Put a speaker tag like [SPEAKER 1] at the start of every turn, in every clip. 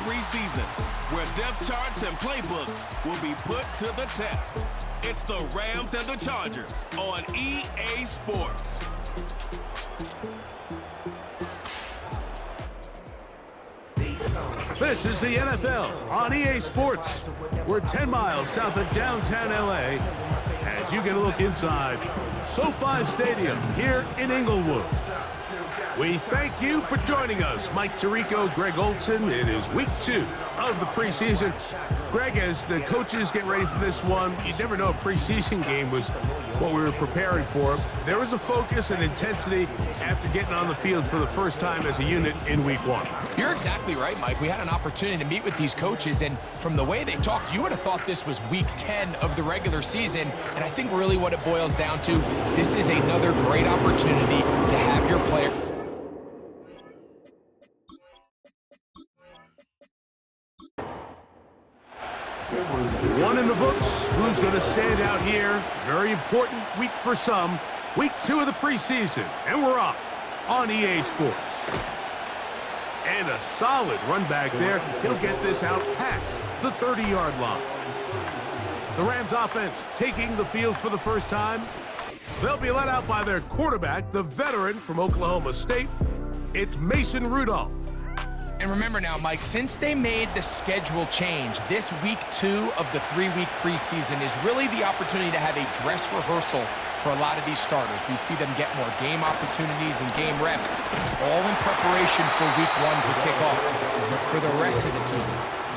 [SPEAKER 1] preseason, where depth charts and playbooks will be put to the test. It's the Rams and the Chargers on EA Sports.
[SPEAKER 2] This is the NFL on EA Sports. We're 10 miles south of downtown LA as you get a look inside SoFi Stadium here in Inglewood. We thank you for joining us. Mike Tirico, Greg Olson. It is week 2 of the preseason. Greg, as the coaches get ready for this one, you never know a preseason game was what we were preparing for. There was a focus and intensity after getting on the field for the first time as a unit in week 1.
[SPEAKER 3] You're exactly right, Mike. We had an opportunity to meet with these coaches, and from the way they talked, you would have thought this was week 10 of the regular season, and I think really what it boils down to, this is another great opportunity to have your player.
[SPEAKER 2] One in the books. Who's going to stand out here? Very important week for some. Week 2 of the preseason, and we're off on EA Sports. And a solid run back there. He'll get this out past the 30-yard line. The Rams offense taking the field for the first time. They'll be led out by their quarterback, the veteran from Oklahoma State. It's Mason Rudolph.
[SPEAKER 3] And remember now, Mike, since they made the schedule change, this week 2 of the 3-week preseason is really the opportunity to have a dress rehearsal for a lot of these starters. We see them get more game opportunities and game reps, all in preparation for week 1 to kick off. But for the rest of the team,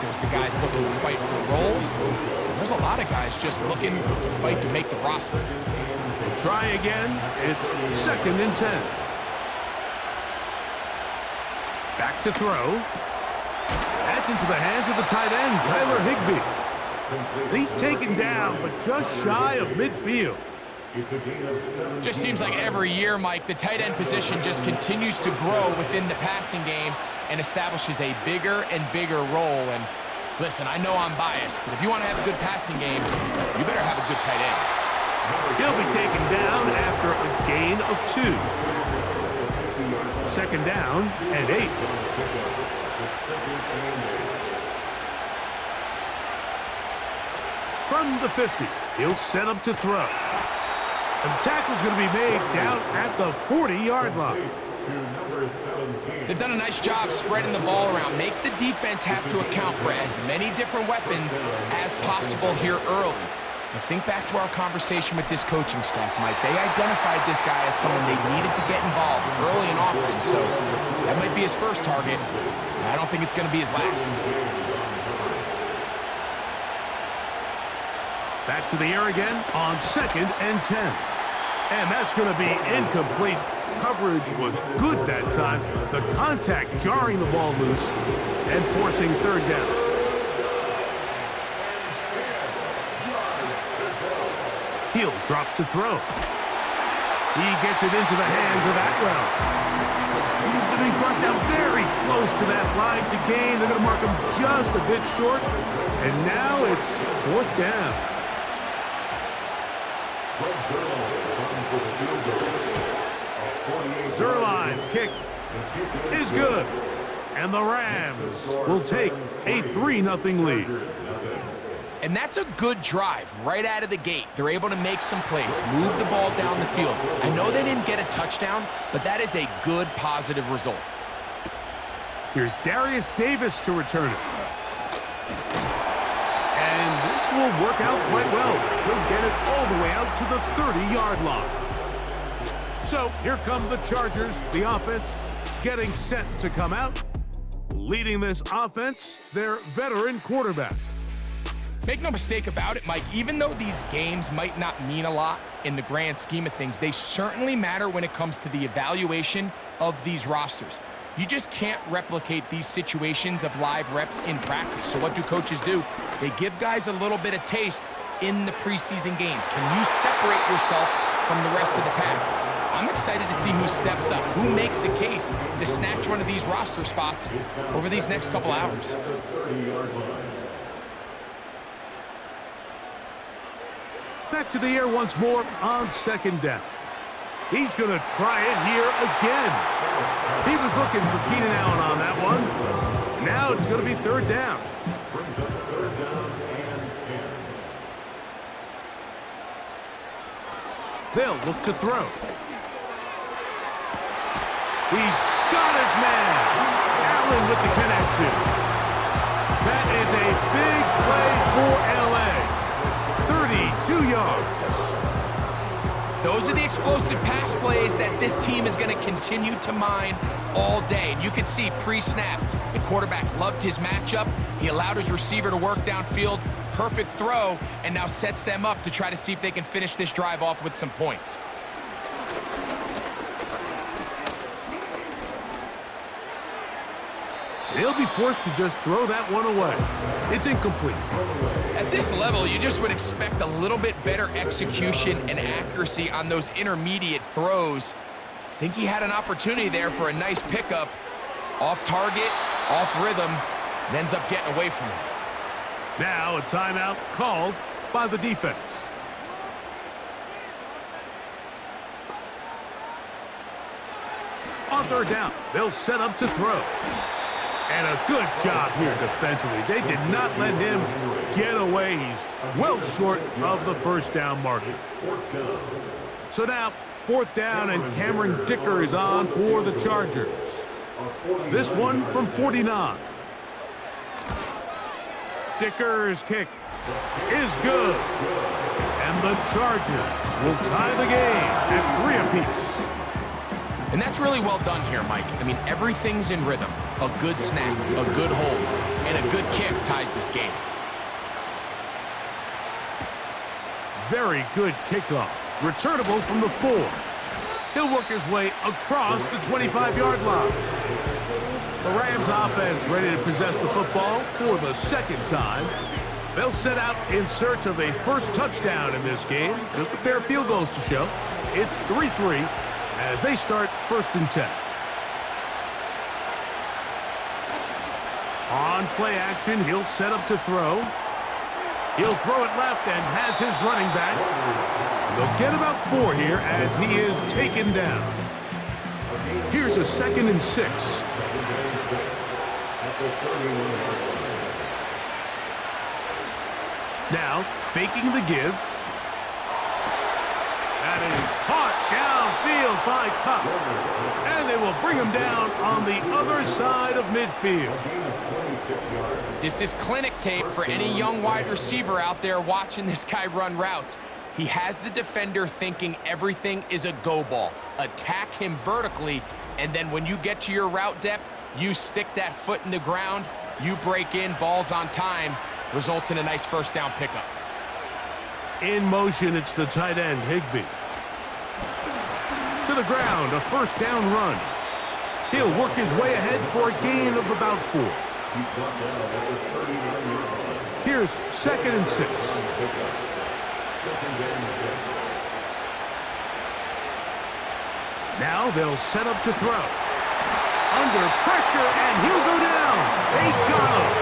[SPEAKER 3] there's the guys looking to fight for roles, and there's a lot of guys just looking to fight to make the roster.
[SPEAKER 2] They try again. It's 2nd and 10. Back to throw. That's into the hands of the tight end, Tyler Higbee. He's taken down, but just shy of midfield.
[SPEAKER 3] Just seems like every year, Mike, the tight end position just continues to grow within the passing game and establishes a bigger and bigger role. And listen, I know I'm biased, but if you want to have a good passing game, you better have a good tight end.
[SPEAKER 2] He'll be taken down after a gain of 2. 2nd down and 8. From the 50, he'll set up to throw. And the tackle's going to be made down at the 40-yard line.
[SPEAKER 3] They've done a nice job spreading the ball around. Make the defense have to account for as many different weapons as possible here early. Now think back to our conversation with this coaching staff, Mike. They identified this guy as someone they needed to get involved early and often, so that might be his first target. I don't think it's going to be his last.
[SPEAKER 2] Back to the air again on 2nd and 10. And that's going to be incomplete. Coverage was good that time. The contact jarring the ball loose and forcing 3rd down. He'll drop to throw. He gets it into the hands of Atwell. He's going to be brought down very close to that line to gain. They're going to mark him just a bit short. And now it's 4th down. Zuerlein's kick is good. And the Rams will take a 3-0 lead.
[SPEAKER 3] And that's a good drive right out of the gate. They're able to make some plays, move the ball down the field. I know they didn't get a touchdown, but that is a good, positive result.
[SPEAKER 2] Here's Darius Davis to return it. And this will work out quite well. He'll get it all the way out to the 30-yard line. So here come the Chargers, the offense getting set to come out. Leading this offense, their veteran quarterback.
[SPEAKER 3] Make no mistake about it, Mike, even though these games might not mean a lot in the grand scheme of things, they certainly matter when it comes to the evaluation of these rosters. You just can't replicate these situations of live reps in practice. So what do coaches do? They give guys a little bit of taste in the preseason games. Can you separate yourself from the rest of the pack? I'm excited to see who steps up, who makes a case to snatch one of these roster spots over these next couple hours.
[SPEAKER 2] Back to the air once more on 2nd down. He's going to try it here again. He was looking for Keenan Allen on that one. And Now it's going to be third down. They'll look to throw. He's got his man. Allen with the connection. That is a big play for LA. 32 yards.
[SPEAKER 3] Those are the explosive pass plays that this team is going to continue to mine all day. And you can see pre-snap, the quarterback loved his matchup. He allowed his receiver to work downfield. Perfect throw, and now sets them up to try to see if they can finish this drive off with some points.
[SPEAKER 2] He'll be forced to just throw that one away. It's incomplete.
[SPEAKER 3] At this level, you just would expect a little bit better execution and accuracy on those intermediate throws. I think he had an opportunity there for a nice pickup. Off target, off rhythm, and ends up getting away from him.
[SPEAKER 2] Now a timeout called by the defense. On third down, they'll set up to throw. And a good job here defensively. They did not let him get away. He's well short of the first down marker. So now, fourth down, and Cameron Dicker is on for the Chargers. This one from 49. Dicker's kick is good. And the Chargers will tie the game at 3 apiece.
[SPEAKER 3] And that's really well done here, Mike. I mean, everything's in rhythm. A good snap, a good hold, and a good kick ties this game.
[SPEAKER 2] Very good kickoff. Returnable from the 4. He'll work his way across the 25-yard line. The Rams offense ready to possess the football for the second time. They'll set out in search of a first touchdown in this game. Just a pair of field goals to show. It's 3-3 as they start first and 10. On play action, he'll set up to throw. He'll throw it left and has his running back. And they'll get about 4 here as he is taken down. Here's a 2nd and 6. Now, faking the give. That is caught downfield by Kupp. And they will bring him down on the other side of midfield.
[SPEAKER 3] This is clinic tape for any young wide receiver out there watching this guy run routes. He has the defender thinking everything is a go ball. Attack him vertically, and then when you get to your route depth, you stick that foot in the ground, you break in, balls on time, results in a nice first down pickup.
[SPEAKER 2] In motion, it's the tight end, Higbee. To the ground, a first down run. He'll work his way ahead for a gain of about 4. Here's 2nd and 6. Now they'll set up to throw. Under pressure, and he'll go down. They got him.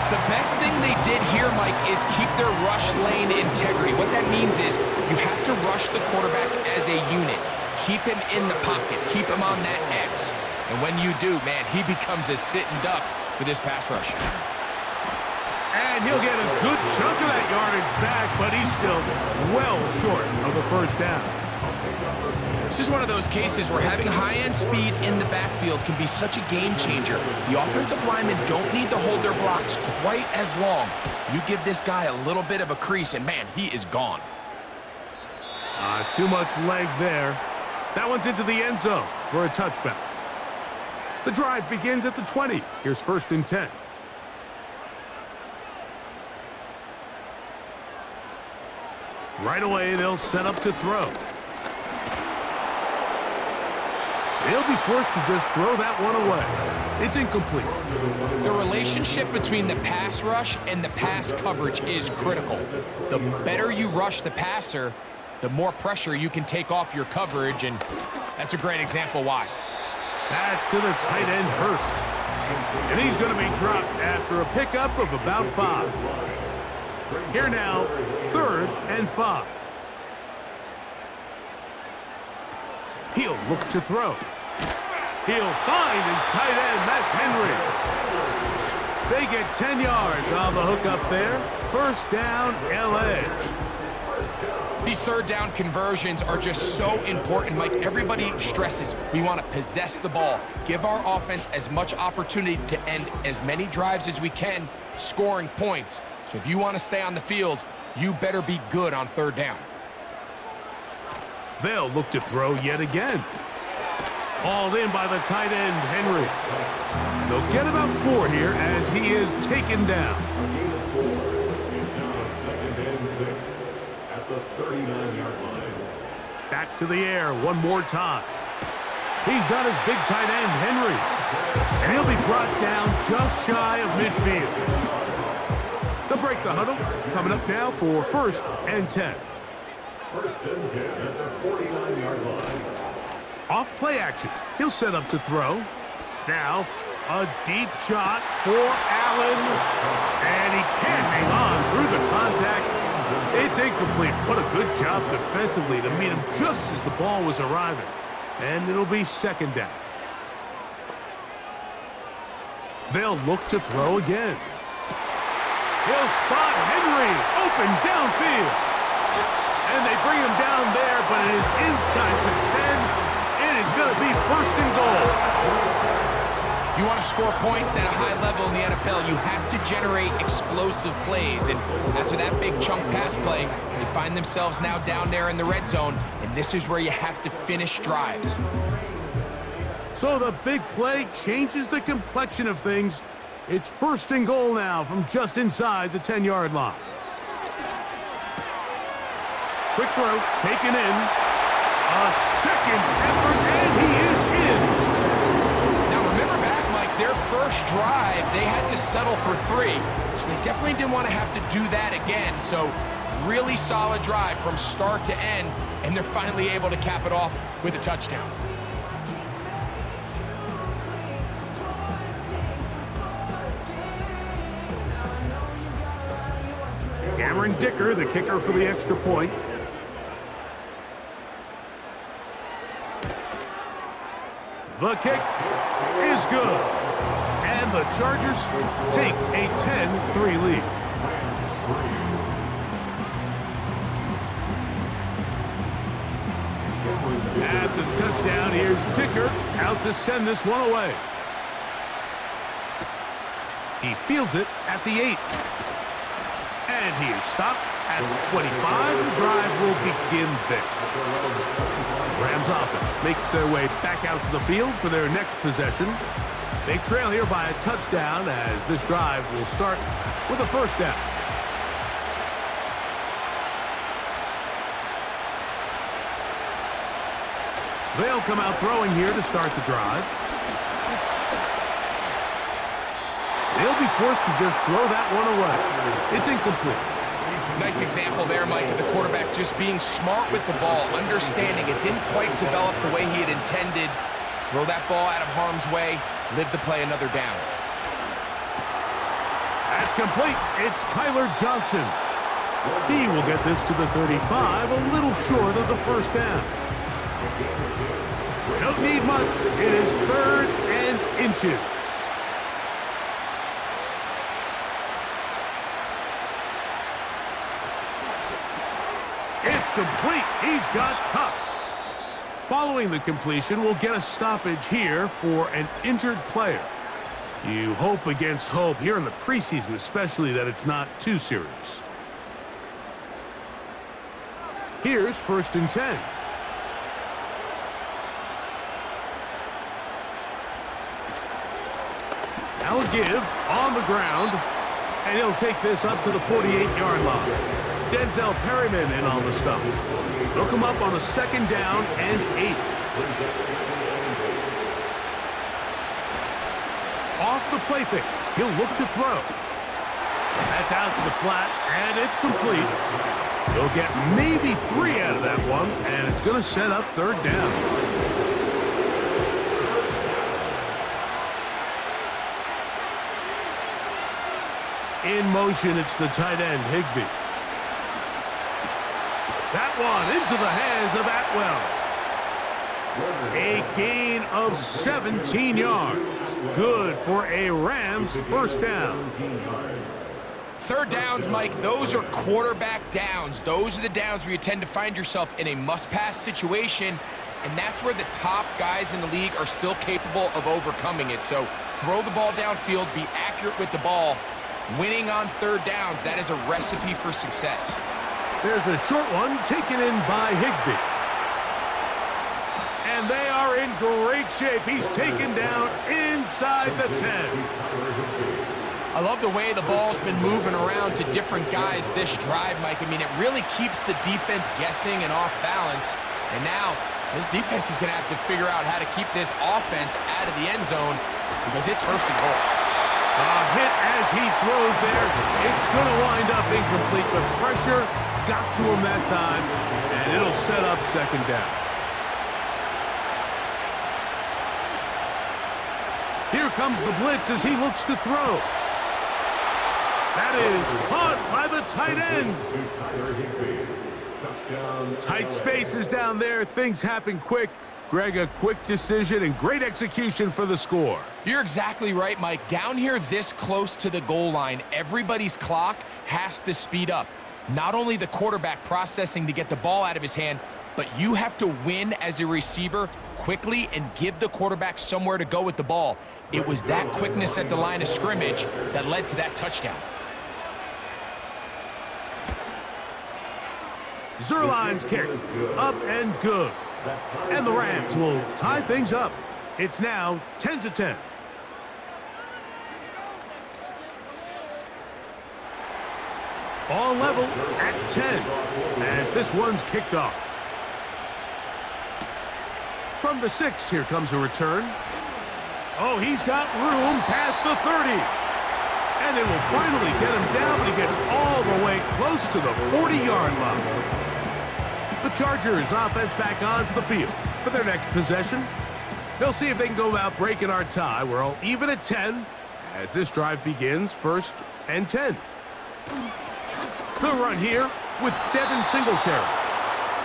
[SPEAKER 3] The best thing they did here, Mike, is keep their rush lane integrity. What that means is you have to rush the quarterback as a unit. Keep him in the pocket. Keep him on that X. And when you do, man, he becomes a sitting duck for this pass rush.
[SPEAKER 2] And he'll get a good chunk of that yardage back, but he's still well short of the first down.
[SPEAKER 3] This is one of those cases where having high-end speed in the backfield can be such a game changer. The offensive linemen don't need to hold their blocks quite as long. You give this guy a little bit of a crease, and man, he is gone.
[SPEAKER 2] Too much leg there. That one's into the end zone for a touchback. The drive begins at the 20. Here's 1st and 10. Right away, they'll set up to throw. He'll be forced to just throw that one away. It's incomplete.
[SPEAKER 3] The relationship between the pass rush and the pass coverage is critical. The better you rush the passer, the more pressure you can take off your coverage, and that's a great example why.
[SPEAKER 2] That's to the tight end, Hurst. And he's going to be dropped after a pickup of about 5. Here now, 3rd and 5. He'll look to throw. He'll find his tight end. That's Henry. They get 10 yards on the hook up there. First down, L.A.
[SPEAKER 3] These third down conversions are just so important, Mike. Everybody stresses we want to possess the ball, give our offense as much opportunity to end as many drives as we can, scoring points. So if you want to stay on the field, you better be good on third down.
[SPEAKER 2] They'll look to throw yet again. Hauled in by the tight end, Henry. And they'll get about 4 here as he is taken down.
[SPEAKER 4] The 39-yard line.
[SPEAKER 2] Back to the air one more time. He's got his big tight end, Henry. And he'll be brought down just shy of midfield. They'll break the huddle. Coming up now for 1st and 10.
[SPEAKER 4] 1st and 10 at the 49-yard line.
[SPEAKER 2] Off play action. He'll set up to throw. Now, a deep shot for Allen. And he can't hang on through the contact. It's incomplete. What a good job defensively to meet him just as the ball was arriving. And it'll be 2nd down. They'll look to throw again. He'll spot Henry open downfield. And they bring him down there, but it is inside the 10. It is going to be 1st and goal.
[SPEAKER 3] If you want to score points at a high level in the NFL, you have to generate explosive plays. And after that big chunk pass play, they find themselves now down there in the red zone, and this is where you have to finish drives.
[SPEAKER 2] So the big play changes the complexion of things. It's 1st and goal now from just inside the 10-yard line. Quick throw, taken in. A second effort, and he is in.
[SPEAKER 3] Now remember back, Mike, their first drive, they had to settle for 3. So they definitely didn't want to have to do that again. So really solid drive from start to end, and they're finally able to cap it off with a touchdown.
[SPEAKER 2] Cameron Dicker, the kicker for the extra point. The kick is good. And the Chargers take a 10-3 lead. After the touchdown, here's Dicker out to send this one away. He fields it at the 8. And he is stopped at the 25. The drive will begin there. Rams offense makes their way back out to the field for their next possession. They trail here by a touchdown as this drive will start with a 1st down. They'll come out throwing here to start the drive. They'll be forced to just throw that one away. It's incomplete.
[SPEAKER 3] Nice example there, Mike, of the quarterback just being smart with the ball, understanding it didn't quite develop the way he had intended. Throw that ball out of harm's way, live to play another down.
[SPEAKER 2] That's complete. It's Tyler Johnson. He will get this to the 35, a little short of the 1st down. We don't need much. It is 3rd and inches. It's complete. He's got Kupp. Following the completion, we'll get a stoppage here for an injured player. You hope against hope here in the preseason, especially that it's not too serious. Here's 1st and 10. Now a give on the ground, and he'll take this up to the 48-yard line. Denzel Perryman in on the stop. They'll come up on a 2nd down and 8. Off the play fake, he'll look to throw. That's out to the flat, and it's complete. He'll get maybe 3 out of that one, and it's going to set up 3rd down. In motion, it's the tight end, Higbee. That one into the hands of Atwell. A gain of 17 yards. Good for a Rams first down.
[SPEAKER 3] Third downs, Mike, those are quarterback downs. Those are the downs where you tend to find yourself in a must-pass situation, and that's where the top guys in the league are still capable of overcoming it. So throw the ball downfield, be accurate with the ball. Winning on third downs, that is a recipe for success.
[SPEAKER 2] There's a short one taken in by Higbee. And they are in great shape. He's taken down inside the 10.
[SPEAKER 3] I love the way the ball's been moving around to different guys this drive, Mike. I mean, it really keeps the defense guessing and off balance. And now, this defense is going to have to figure out how to keep this offense out of the end zone because it's first and goal.
[SPEAKER 2] A hit as he throws there. It's going to wind up incomplete. The pressure got to him that time, and it'll set up second down. Here comes the blitz as he looks to throw. That is caught by the tight end. Tight spaces down there. Things happen quick. Greg, a quick decision and great execution for the score.
[SPEAKER 3] You're exactly right, Mike. Down here this close to the goal line, everybody's clock has to speed up. Not only the quarterback processing to get the ball out of his hand, but you have to win as a receiver quickly and give the quarterback somewhere to go with the ball. It was that quickness at the line of scrimmage that led to that touchdown.
[SPEAKER 2] Zuerlein's kick, up and good. And the Rams will tie things up. It's now 10-10. All level at 10 as this one's kicked off. From the 6, here comes a return. Oh, he's got room past the 30. And it will finally get him down, but he gets all the way close to the 40-yard line. The Chargers offense back onto the field for their next possession. They'll see if they can go about breaking our tie. We're all even at 10 as this drive begins, 1st and 10. The run here with Devin Singletary.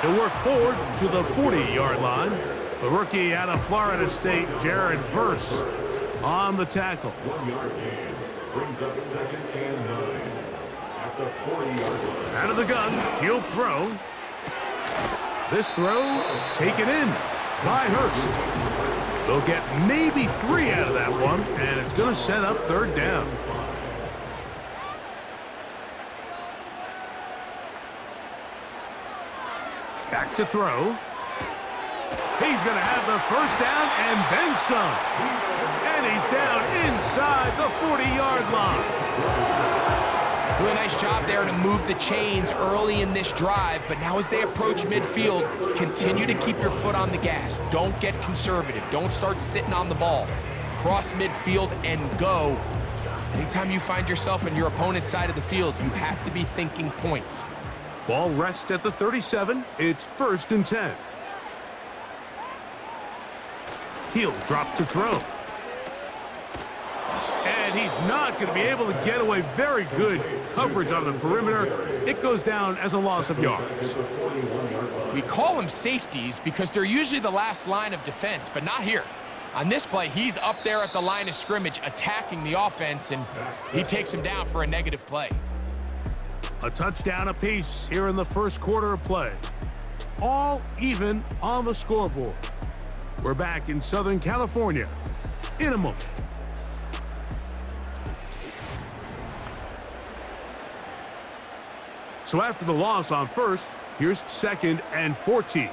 [SPEAKER 2] He'll work forward to the 40-yard line. The rookie out of Florida State, Jared Verse, on the tackle.
[SPEAKER 4] 1 yard gain brings up 2nd and 9 at the 40-yard line.
[SPEAKER 2] Out of the gun, he'll throw. This throw taken in by Hurst. They'll get maybe 3 out of that one, and it's going to set up third down. Back to throw. He's going to have the first down and then some. And he's down inside the 40-yard line.
[SPEAKER 3] Doing a nice job there to move the chains early in this drive, but now as they approach midfield, continue to keep your foot on the gas. Don't get conservative. Don't start sitting on the ball. Cross midfield and go. Anytime you find yourself on your opponent's side of the field, you have to be thinking points.
[SPEAKER 2] Ball rests at the 37. It's 1st and 10. He'll drop to throw. And he's not going to be able to get away. Very good coverage on the perimeter. It goes down as a loss of yards.
[SPEAKER 3] We call them safeties because they're usually the last line of defense, but not here. On this play, he's up there at the line of scrimmage attacking the offense, and he takes him down for a negative play.
[SPEAKER 2] A touchdown apiece here in the first quarter of play. All even on the scoreboard. We're back in Southern California in a moment. So after the loss on 1st, here's 2nd and 14.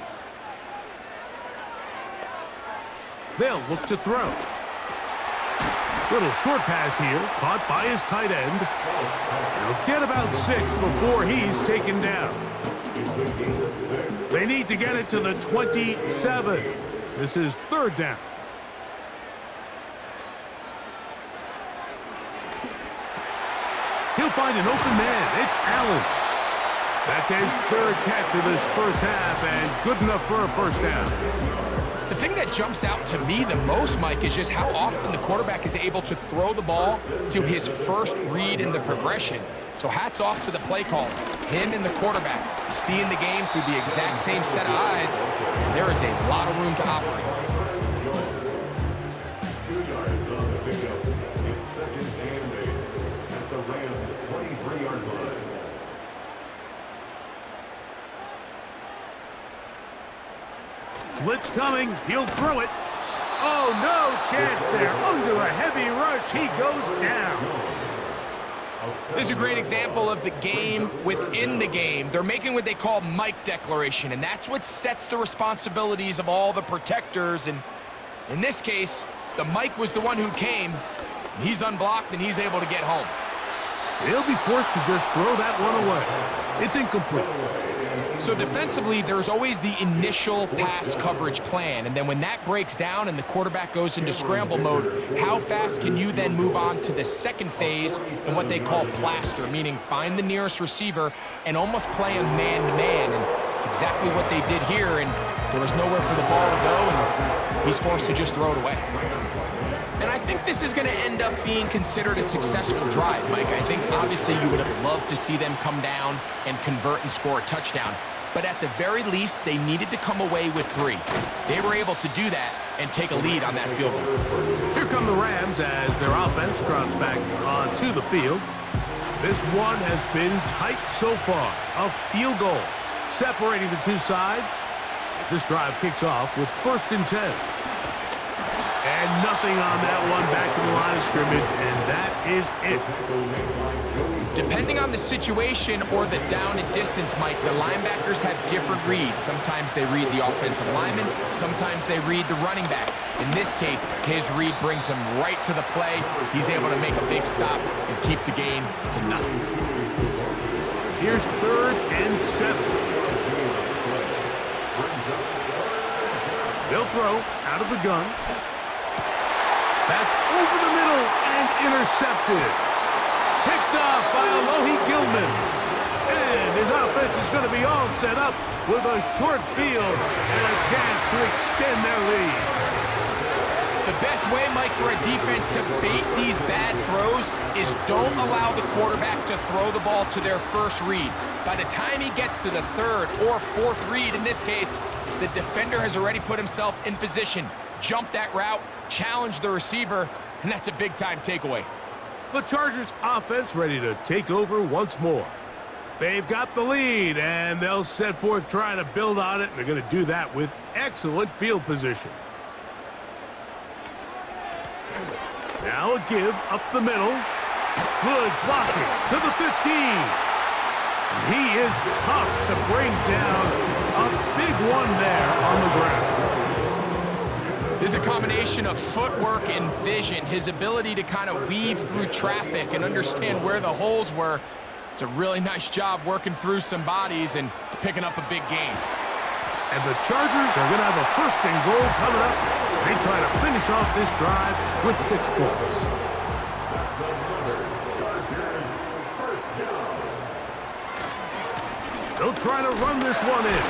[SPEAKER 2] They'll look to throw. Little short pass here, caught by his tight end. He'll get about 6 before he's taken down. They need to get it to the 27. This is 3rd down. He'll find an open man. It's Allen. That's his 3rd catch of this first half, and good enough for a first down.
[SPEAKER 3] The thing that jumps out to me the most, Mike, is just how often the quarterback is able to throw the ball to his first read in the progression. So hats off to the play caller. Him and the quarterback seeing the game through the exact same set of eyes, and there is a lot of room to operate.
[SPEAKER 4] 2 yards on the pickup. It's 2nd and 8 at the Rams' 23-yard line.
[SPEAKER 2] Blitz coming. He'll throw it. Oh, no chance there. Under a heavy rush, he goes down.
[SPEAKER 3] This is a great example of the game within the game. They're making what they call Mike declaration, and that's what sets the responsibilities of all the protectors. And in this case, the Mike was the one who came. He's unblocked, and he's able to get home.
[SPEAKER 2] He'll be forced to just throw that one away. It's incomplete.
[SPEAKER 3] So defensively, there's always the initial pass coverage plan, and then when that breaks down and the quarterback goes into scramble mode, how fast can you then move on to the second phase in what they call plaster, meaning find the nearest receiver and almost play a man-to-man, and it's exactly what they did here, and there was nowhere for the ball to go, and he's forced to just throw it away. And I think this is going to end up being considered a successful drive, Mike. I think obviously you would have loved to see them come down and convert and score a touchdown. But at the very least, they needed to come away with 3. They were able to do that and take a lead on that field goal.
[SPEAKER 2] Here come the Rams as their offense trots back onto the field. This one has been tight so far. A field goal separating the two sides as this drive kicks off with 1st and 10. And nothing on that one, back to the line of scrimmage, and that is it.
[SPEAKER 3] Depending on the situation or the down and distance, Mike, the linebackers have different reads. Sometimes they read the offensive lineman, sometimes they read the running back. In this case, his read brings him right to the play. He's able to make a big stop and keep the game to nothing.
[SPEAKER 2] Here's 3rd and 7. They'll throw out of the gun. That's over the middle and intercepted. Picked off by Alohi Gilman. And his offense is going to be all set up with a short field and a chance to extend their lead.
[SPEAKER 3] The best way, Mike, for a defense to bait these bad throws is don't allow the quarterback to throw the ball to their first read. By the time he gets to the 3rd or 4th read, in this case, the defender has already put himself in position, jump that route, challenge the receiver, and that's a big-time takeaway.
[SPEAKER 2] The Chargers offense ready to take over once more. They've got the lead, and they'll set forth trying to build on it, and they're going to do that with excellent field position. Now a give up the middle. Good blocking to the 15. He is tough to bring down. A big one there on the ground.
[SPEAKER 3] There's a combination of footwork and vision, his ability to kind of weave through traffic and understand where the holes were. It's a really nice job working through some bodies and picking up a big gain.
[SPEAKER 2] And the Chargers are going to have a 1st and goal coming up. They try to finish off this drive with 6 points. They'll try to run this one in.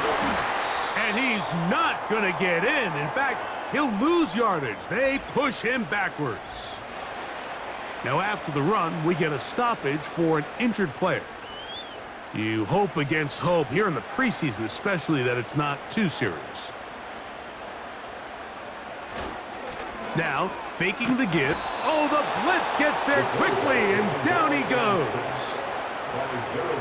[SPEAKER 2] And he's not going to get in. In fact, he'll lose yardage. They push him backwards. Now after the run, we get a stoppage for an injured player. You hope against hope here in the preseason, especially that it's not too serious. Now, faking the give. Oh, the blitz gets there quickly, and down he goes.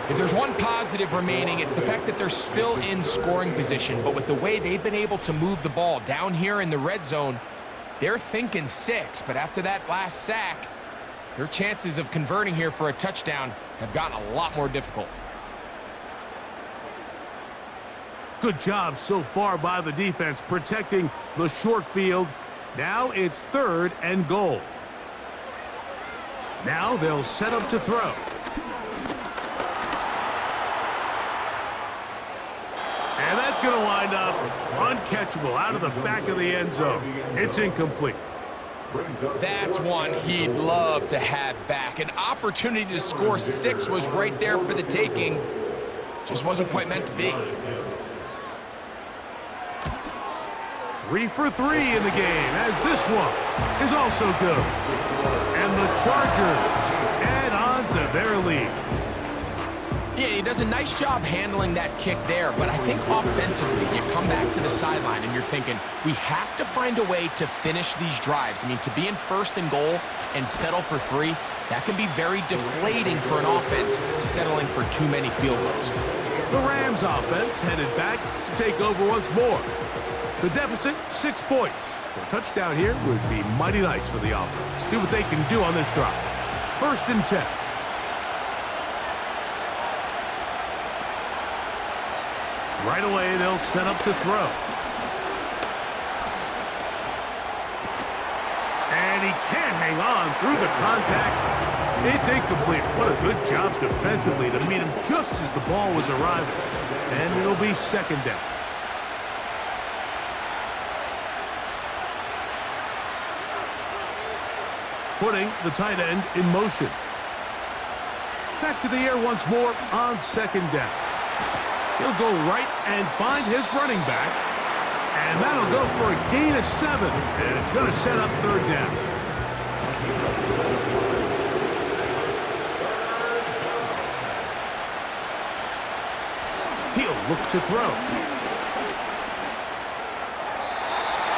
[SPEAKER 3] If there's one positive remaining, it's the fact that they're still in scoring position. But with the way they've been able to move the ball down here in the red zone, they're thinking 6. But after that last sack, their chances of converting here for a touchdown have gotten a lot more difficult.
[SPEAKER 2] Good job so far by the defense protecting the short field. Now it's 3rd and goal. Now they'll set up to throw. And that's going to wind up uncatchable out of the back of the end zone. It's incomplete.
[SPEAKER 3] That's one he'd love to have back. An opportunity to score 6 was right there for the taking. Just wasn't quite meant to be.
[SPEAKER 2] 3 for 3 in the game, as this one is also good. And the Chargers add on to their lead.
[SPEAKER 3] Yeah, he does a nice job handling that kick there, but I think offensively, you come back to the sideline and you're thinking, we have to find a way to finish these drives. I mean, to be in 1st and goal and settle for 3, that can be very deflating for an offense settling for too many field goals.
[SPEAKER 2] The Rams offense headed back to take over once more. The deficit, 6 points. A touchdown here would be mighty nice for the offense. See what they can do on this drive. 1st and 10. Right away, they'll set up to throw. And he can't hang on through the contact. It's incomplete. What a good job defensively to meet him just as the ball was arriving. And it'll be 2nd down. Putting the tight end in motion. Back to the air once more on 2nd down. He'll go right and find his running back. And that'll go for a gain of 7. And it's going to set up 3rd down. He'll look to throw.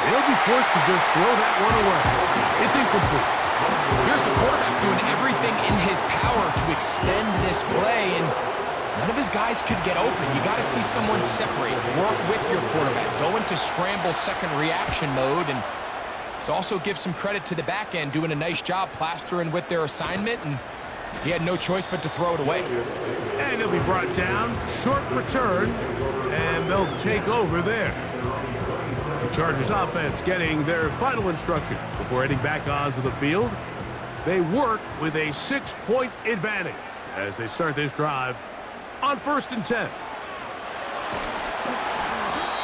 [SPEAKER 2] He'll be forced to just throw that one away. It's incomplete.
[SPEAKER 3] Here's the quarterback doing everything in his power to extend this play, and none of his guys could get open. You got to see someone separate, work with your quarterback, go into scramble second reaction mode, and it also gives some credit to the back end doing a nice job plastering with their assignment, and he had no choice but to throw it away.
[SPEAKER 2] And he'll be brought down, short return, and they'll take over there. The Chargers offense getting their final instructions before heading back onto the field. They work with a 6-point advantage as they start this drive on 1st and 10.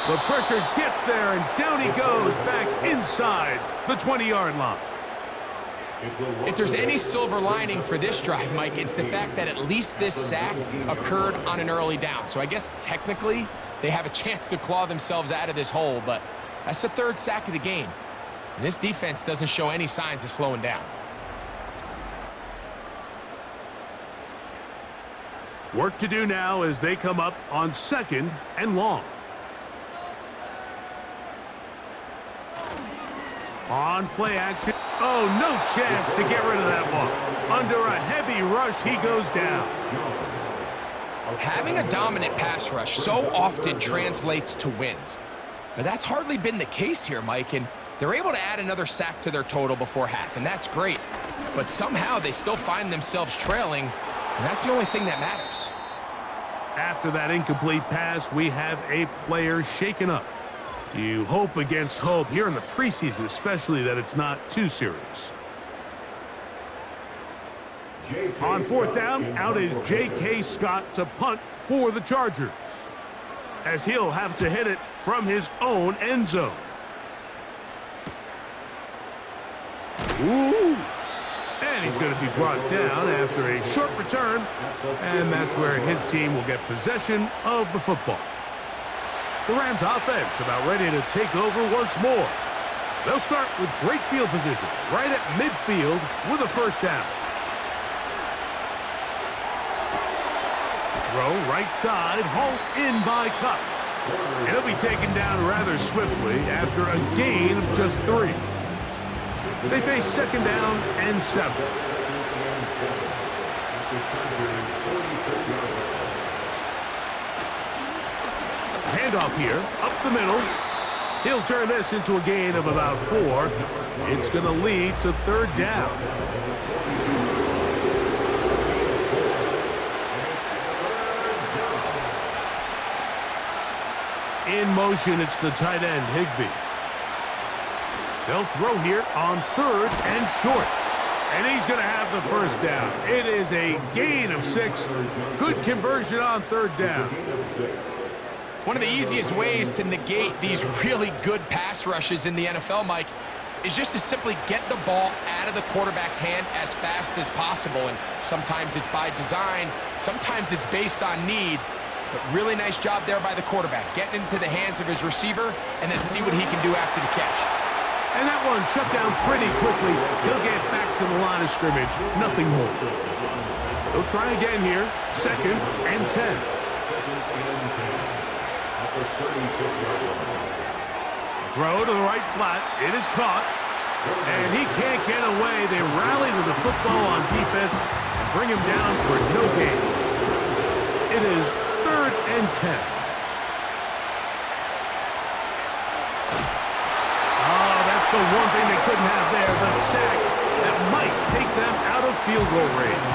[SPEAKER 2] The pressure gets there, and down he goes back inside the 20-yard line.
[SPEAKER 3] If there's any silver lining for this drive, Mike, it's the fact that at least this sack occurred on an early down. So I guess technically they have a chance to claw themselves out of this hole, but that's the 3rd sack of the game. And this defense doesn't show any signs of slowing down.
[SPEAKER 2] Work to do now as they come up on 2nd and long. On play action. Oh, no chance to get rid of that one. Under a heavy rush, he goes down.
[SPEAKER 3] Having a dominant pass rush so often translates to wins. But that's hardly been the case here, Mike, and they're able to add another sack to their total before half, and that's great. But somehow they still find themselves trailing, and that's the only thing that matters.
[SPEAKER 2] After that incomplete pass, we have a player shaken up. You hope against hope here in the preseason, especially that it's not too serious. On 4th down, out is J.K. Scott to punt for the Chargers, as he'll have to hit it from his own end zone. Ooh! And he's going to be brought down after a short return, and that's where his team will get possession of the football. The Rams offense about ready to take over once more. They'll start with great field position right at midfield with a 1st down. Throw right side, hauled in by Kupp. He'll be taken down rather swiftly after a gain of just 3. They face 2nd down and 7. Handoff here, up the middle. He'll turn this into a gain of about 4. It's going to lead to 3rd down. In motion, it's the tight end, Higbee. They'll throw here on 3rd and short. And he's going to have the 1st down. It is a gain of 6. Good conversion on 3rd down.
[SPEAKER 3] One of the easiest ways to negate these really good pass rushes in the NFL, Mike, is just to simply get the ball out of the quarterback's hand as fast as possible. And sometimes it's by design, sometimes it's based on need. But really nice job there by the quarterback, getting into the hands of his receiver, and then see what he can do after the catch.
[SPEAKER 2] And that one shut down pretty quickly. He'll get back to the line of scrimmage. Nothing more. He'll try again here. 2nd and 10. Throw to the right flat. It is caught. And he can't get away. They rally to the football on defense and bring him down for no gain. It is 3rd and 10. Oh, that's the one thing they couldn't have there. The sack that might take them out of field goal range.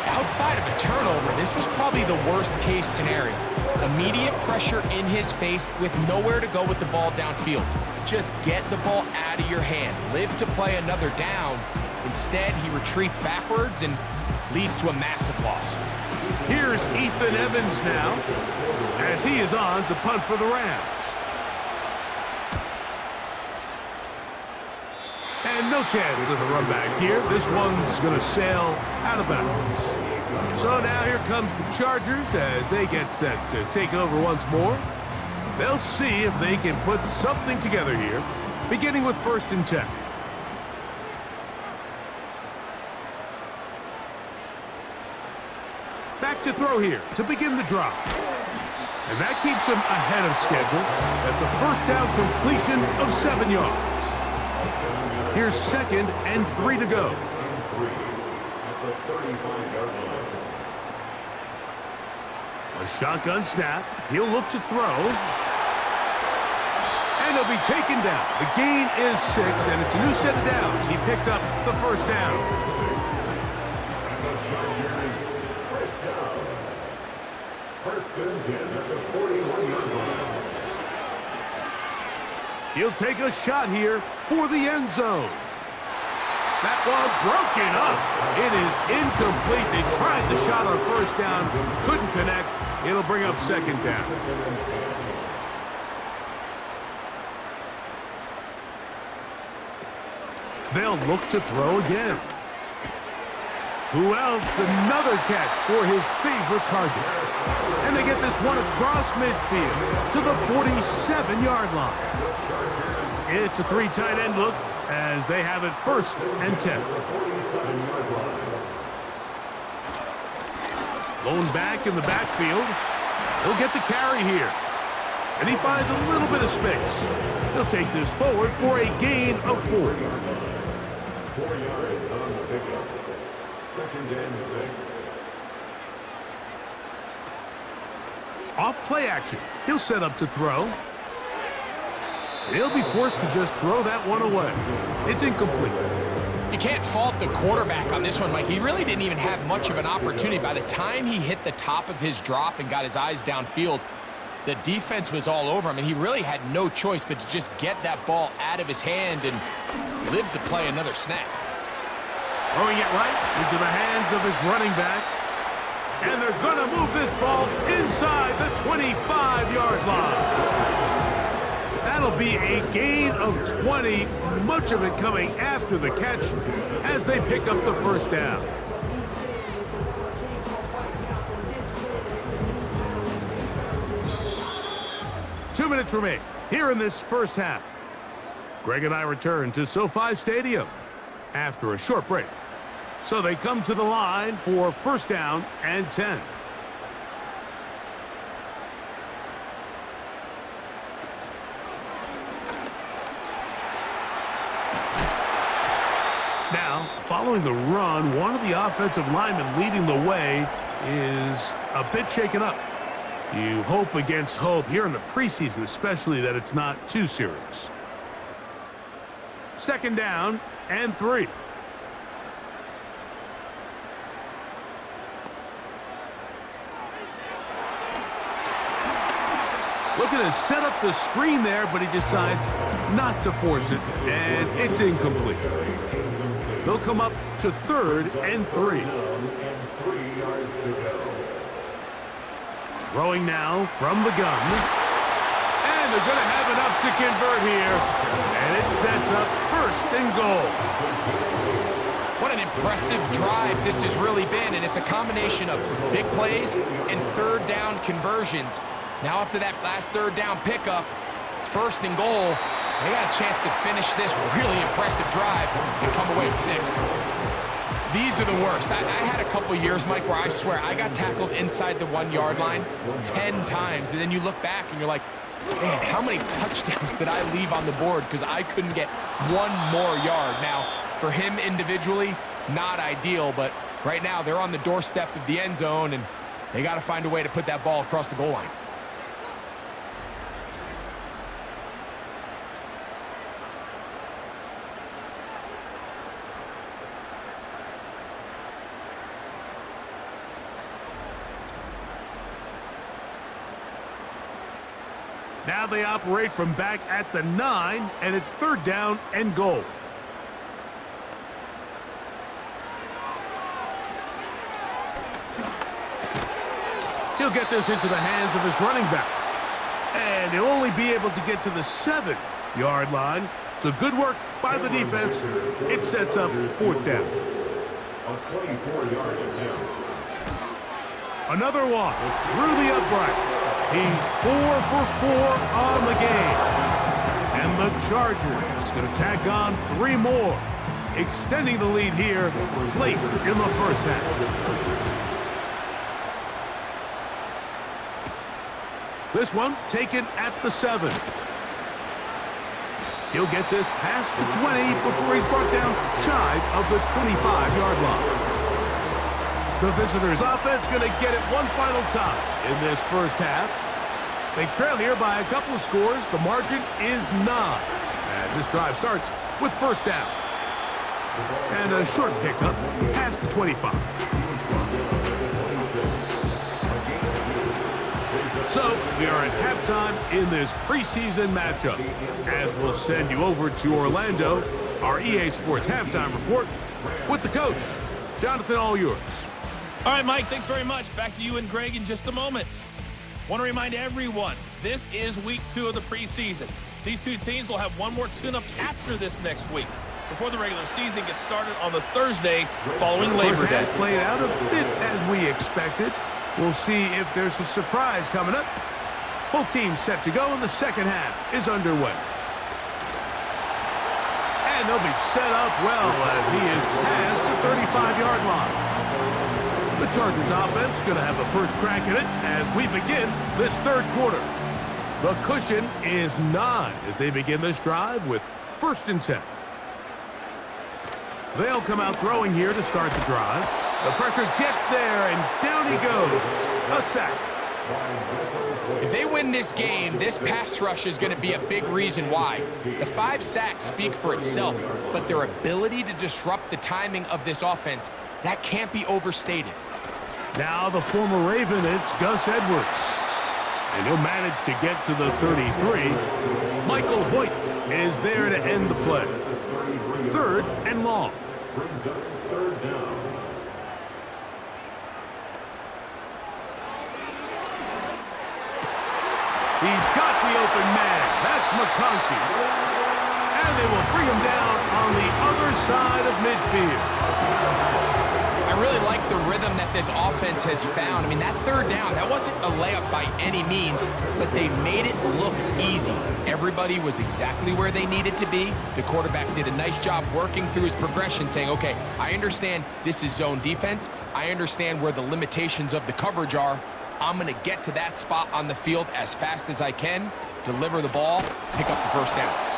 [SPEAKER 3] Outside of a turnover, this was probably the worst-case scenario. Immediate pressure in his face with nowhere to go with the ball downfield. Just get the ball out of your hand. Live to play another down. Instead, he retreats backwards and leads to a massive loss.
[SPEAKER 2] Here's Ethan Evans now, as he is on to punt for the Rams. And no chance of the run back here. This one's going to sail out of bounds. So now here comes the Chargers as they get set to take over once more. They'll see if they can put something together here, beginning with 1st and 10. Back to throw here to begin the drive. And that keeps him ahead of schedule. That's a 1st down completion of 7 yards. Here's 2nd and 3 to go. A shotgun snap. He'll look to throw. And he'll be taken down. The gain is 6, and it's a new set of downs. He picked up the 1st down. He'll take a shot here for the end zone. That one broken up. It is incomplete. They tried the shot on 1st down. Couldn't connect. It'll bring up 2nd down. They'll look to throw again. Who else? Another catch for his favorite target. And they get this one across midfield to the 47-yard line. It's a 3 tight end look as they have it 1st and 10. Blown back in the backfield. He'll get the carry here. And he finds a little bit of space. He'll take this forward for a gain of 4.
[SPEAKER 4] 4 yards on the pickup. 2nd and 6.
[SPEAKER 2] Off play action. He'll set up to throw. He'll be forced to just throw that one away. It's incomplete.
[SPEAKER 3] You can't fault the quarterback on this one, Mike. He really didn't even have much of an opportunity. By the time he hit the top of his drop and got his eyes downfield, the defense was all over him, and he really had no choice but to just get that ball out of his hand and live to play another snap.
[SPEAKER 2] Throwing it right into the hands of his running back. And they're going to move this ball inside the 25-yard line. That'll be a gain of 20, much of it coming after the catch as they pick up the 1st down. Two minutes remain here in this 1st half. Greg and I return to SoFi Stadium after a short break. So they come to the line for 1st down and 10. Now, following the run, one of the offensive linemen leading the way is a bit shaken up. You hope against hope here in the preseason, especially, that it's not too serious. 2nd down and 3. Looking to set up the screen there, but he decides not to force it, and it's incomplete. They'll come up to 3rd and 3. Throwing now from the gun. And they're going to have enough to convert here. And it sets up 1st and goal.
[SPEAKER 3] What a an impressive drive this has really been, and it's a combination of big plays and third down conversions. Now after that last third down pickup, it's 1st and goal. They got a chance to finish this really impressive drive and come away with 6. These are the worst. I had a couple years, Mike, where I swear I got tackled inside the 1-yard line 10 times, and then you look back and you're like, man, how many touchdowns did I leave on the board because I couldn't get one more yard? Now, for him individually, not ideal, but right now they're on the doorstep of the end zone, and they got to find a way to put that ball across the goal line.
[SPEAKER 2] Now they operate from back at the 9, and it's 3rd down and goal. He'll get this into the hands of his running back. And he'll only be able to get to the 7-yard line. So good work by the defense. It sets up 4th down.
[SPEAKER 4] A 24-yard attempt.
[SPEAKER 2] Another one through the uprights. He's 4 for 4 on the game. And the Chargers going to tack on 3 more, extending the lead here late in the first half. This one taken at the 7. He'll get this past the 20 before he's brought down shy of the 25-yard line. The visitors' offense going to get it one final time in this first half. They trail here by a couple of scores. The margin is 9 as this drive starts with 1st down. And a short pickup past the 25. So we are at halftime in this preseason matchup. As we'll send you over to Orlando, our EA Sports halftime report with the coach. Jonathan, all yours.
[SPEAKER 5] All right, Mike, thanks very much. Back to you and Greg in just a moment. Want to remind everyone, this is week 2 of the preseason. These two teams will have one more tune-up after this next week, before the regular season gets started on the Thursday following Labor Day.
[SPEAKER 2] Played out a bit as we expected. We'll see if there's a surprise coming up. Both teams set to go, and the second half is underway. And they'll be set up well as he is past the 35-yard line. The Chargers offense going to have a first crack at it as we begin this 3rd quarter. The cushion is 9 as they begin this drive with 1st and 10. They'll come out throwing here to start the drive. The pressure gets there, and down he goes. A sack.
[SPEAKER 3] If they win this game, this pass rush is going to be a big reason why. The 5 sacks speak for itself, but their ability to disrupt the timing of this offense, that can't be overstated.
[SPEAKER 2] Now the former Raven, it's Gus Edwards. And he'll manage to get to the 33. Michael Hoyt is there to end the play. 3rd and long.
[SPEAKER 4] Brings up 3rd down.
[SPEAKER 2] He's got the open man. That's McConkey. And they will bring him down on the other side of midfield.
[SPEAKER 3] I really like the rhythm that this offense has found. I mean, that 3rd down, that wasn't a layup by any means, but they made it look easy. Everybody was exactly where they needed to be. The quarterback did a nice job working through his progression, saying, okay, I understand this is zone defense. I understand where the limitations of the coverage are. I'm going to get to that spot on the field as fast as I can, deliver the ball, pick up the 1st down.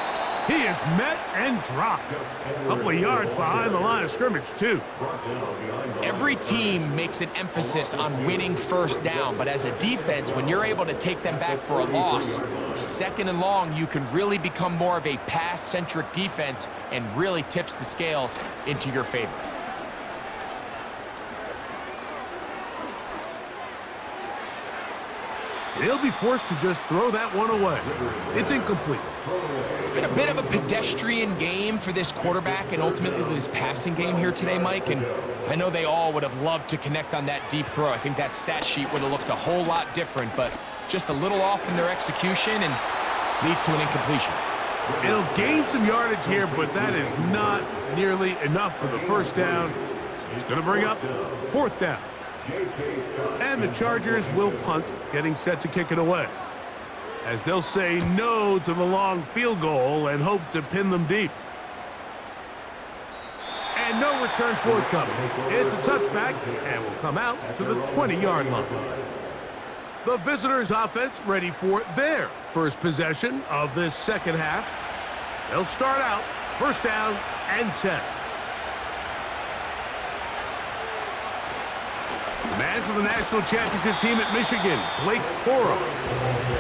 [SPEAKER 2] He is met and dropped. A couple of yards behind the line of scrimmage, too.
[SPEAKER 3] Every team makes an emphasis on winning 1st down, but as a defense, when you're able to take them back for a loss, 2nd and long, you can really become more of a pass-centric defense and really tips the scales into your favor.
[SPEAKER 2] He'll be forced to just throw that one away. It's incomplete.
[SPEAKER 3] It's been a bit of a pedestrian game for this quarterback and ultimately this passing game here today, Mike. And I know they all would have loved to connect on that deep throw. I think that stat sheet would have looked a whole lot different, but just a little off in their execution and leads to an incompletion.
[SPEAKER 2] It'll gain some yardage here, but that is not nearly enough for the first down. So it's going to bring up 4th down. And the Chargers will punt, getting set to kick it away, as they'll say no to the long field goal and hope to pin them deep. And no return forthcoming. It's a touchback and will come out to the 20-yard line. The visitors' offense ready for their first possession of this second half. They'll start out 1st down and 10. Man for the national championship team at Michigan, Blake Corum.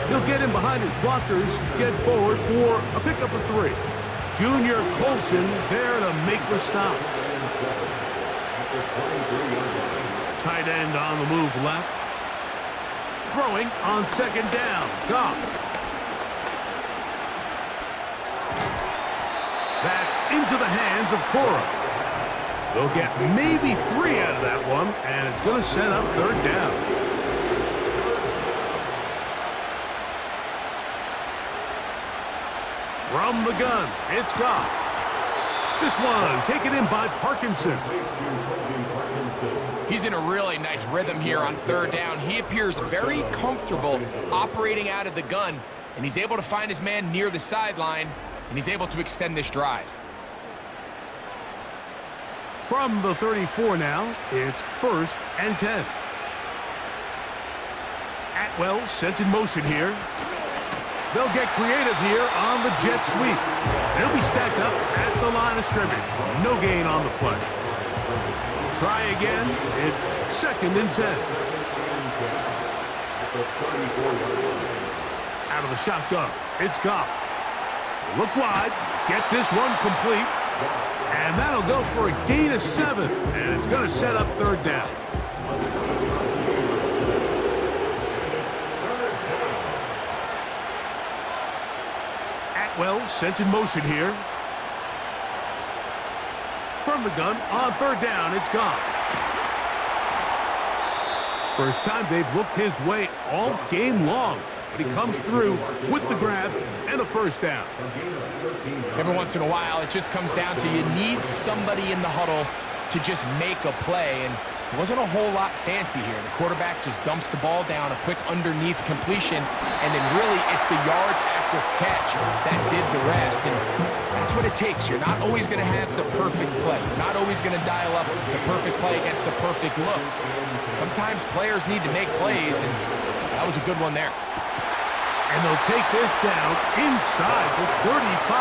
[SPEAKER 2] He'll get in behind his blockers, get forward for a pickup of 3. Junior Colson there to make the stop. Tight end on the move left. Throwing on 2nd down. Goff. That's into the hands of Corum. They'll get maybe 3 out of that one, and it's going to set up 3rd down. From the gun, it's Goff. This one taken in by Parkinson.
[SPEAKER 3] He's in a really nice rhythm here on 3rd down. He appears very comfortable operating out of the gun, and he's able to find his man near the sideline, and he's able to extend this drive.
[SPEAKER 2] From the 34 now, it's 1st and 10. Atwell sent in motion here. They'll get creative here on the jet sweep. They'll be stacked up at the line of scrimmage. No gain on the play. Try again. It's 2nd and 10. Out of the shotgun, it's Goff. Look wide. Get this one complete. And that'll go for a gain of 7. And it's going to set up 3rd down. Atwell sent in motion here. From the gun on 3rd down, it's Goff. First time they've looked his way all game long. But he comes through with the grab and a 1st down.
[SPEAKER 3] Every once in a while, it just comes down to you need somebody in the huddle to just make a play, and it wasn't a whole lot fancy here. The quarterback just dumps the ball down, a quick underneath completion, and then really it's the yards after catch that did the rest, and that's what it takes. You're not always going to have the perfect play. You're not always going to dial up the perfect play against the perfect look. Sometimes players need to make plays, and that was a good one there.
[SPEAKER 2] And they'll take this down inside the 35.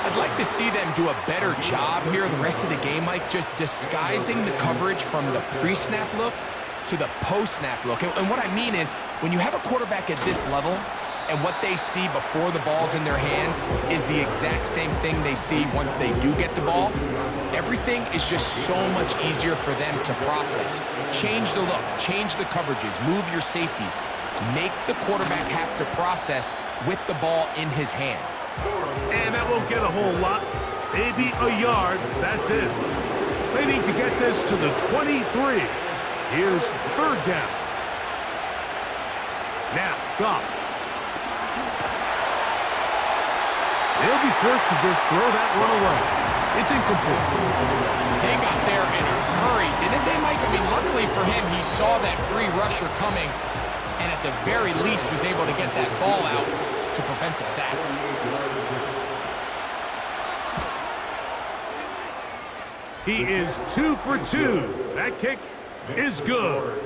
[SPEAKER 3] I'd like to see them do a better job here the rest of the game, Mike, just disguising the coverage from the pre-snap look to the post-snap look. And what I mean is, when you have a quarterback at this level and what they see before the ball's in their hands is the exact same thing they see once they do get the ball, everything is just so much easier for them to process. Change the look, change the coverages, move your safeties. Make the quarterback have to process with the ball in his hand.
[SPEAKER 2] And that won't get a whole lot. Maybe a yard. That's it. They need to get this to the 23. Here's 3rd down. Now, Goff. They'll be forced to just throw that one away. It's incomplete.
[SPEAKER 3] They got there in a hurry, didn't they, Mike? I mean, luckily for him, he saw that free rusher coming, and at the very least was able to get that ball out to prevent the sack.
[SPEAKER 2] He is 2 for 2. That kick is good.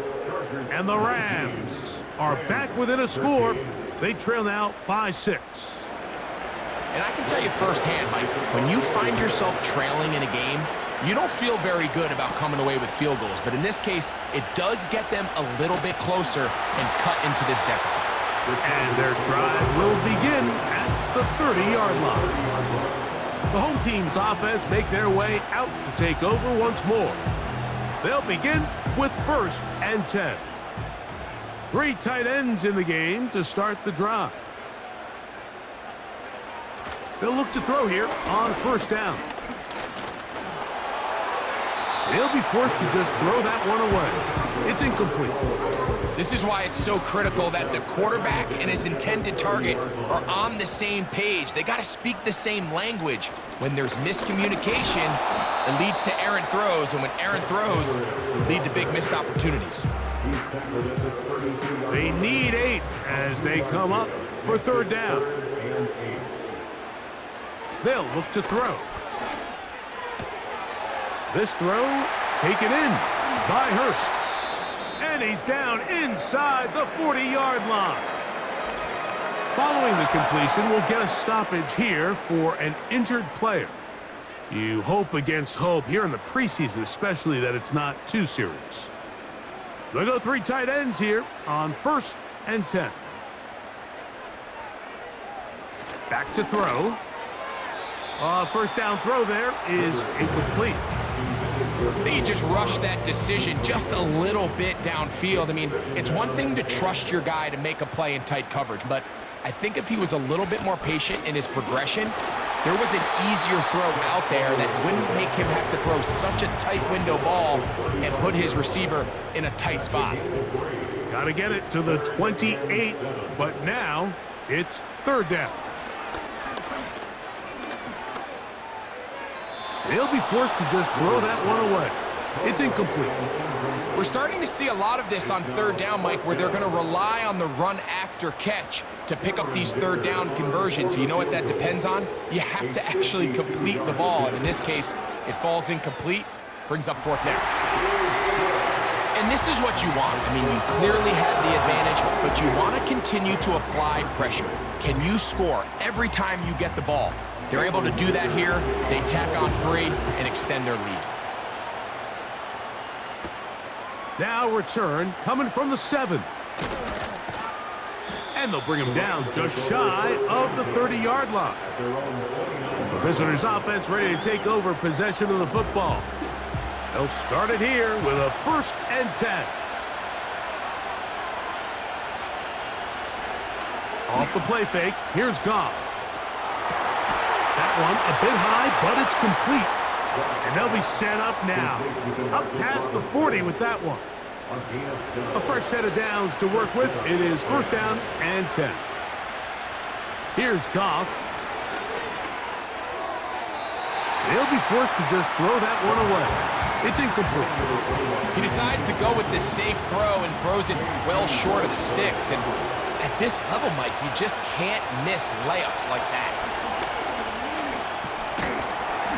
[SPEAKER 2] And the Rams are back within a score. They trail now by 6.
[SPEAKER 3] And I can tell you firsthand, Mike, when you find yourself trailing in a game, you don't feel very good about coming away with field goals. But in this case, it does get them a little bit closer and cut into this deficit.
[SPEAKER 2] And their drive will begin at the 30-yard line. The home team's offense make their way out to take over once more. They'll begin with 1st and 10. 3 tight ends in the game to start the drive. They'll look to throw here on 1st down. He'll be forced to just throw that one away. It's incomplete.
[SPEAKER 3] This is why it's so critical that the quarterback and his intended target are on the same page. They got to speak the same language. When there's miscommunication, it leads to errant throws, and when errant throws lead to big missed opportunities.
[SPEAKER 2] They need 8 as they come up for third down. They'll look to throw. This throw taken in by Hurst. And he's down inside the 40-yard line. Following the completion, we'll get a stoppage here for an injured player. You hope against hope here in the preseason, especially that it's not too serious. They'll go 3 tight ends here on 1st and 10. Back to throw. First down throw there is incomplete.
[SPEAKER 3] They just rushed that decision just a little bit downfield. I mean, it's one thing to trust your guy to make a play in tight coverage, but I think if he was a little bit more patient in his progression, there was an easier throw out there that wouldn't make him have to throw such a tight window ball and put his receiver in a tight spot.
[SPEAKER 2] Got to get it to the 28, but now it's third down. They'll be forced to just throw that one away. It's incomplete.
[SPEAKER 3] We're starting to see a lot of this on third down, Mike, where they're going to rely on the run after catch to pick up these third down conversions. You know what that depends on? You have to actually complete the ball. And in this case, it falls incomplete, brings up fourth down. And this is what you want. I mean, you clearly have the advantage, but you want to continue to apply pressure. Can you score every time you get the ball? They're able to do that here. They tack on free and extend their lead.
[SPEAKER 2] Now return coming from the 7. And they'll bring him down just shy of the 30-yard line. The visitors' offense ready to take over possession of the football. They'll start it here with a 1st and 10. Off the play fake, here's Goff. That one a bit high, but it's complete. And they'll be set up now. Up past the 40 with that one. A fresh set of downs to work with. It is 1st down and 10. Here's Goff. They'll be forced to just throw that one away. It's incomplete.
[SPEAKER 3] He decides to go with this safe throw and throws it well short of the sticks. And at this level, Mike, you just can't miss layups like that.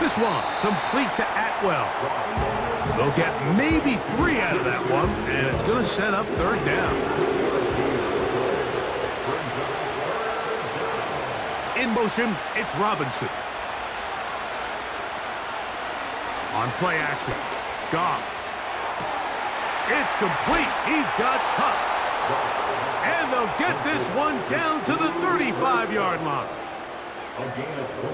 [SPEAKER 2] This one complete to Atwell. They'll get maybe 3 out of that one, and it's going to set up third down. In motion, it's Robinson. On play action, Goff. It's complete. He's got Kupp. And they'll get this one down to the 35-yard line.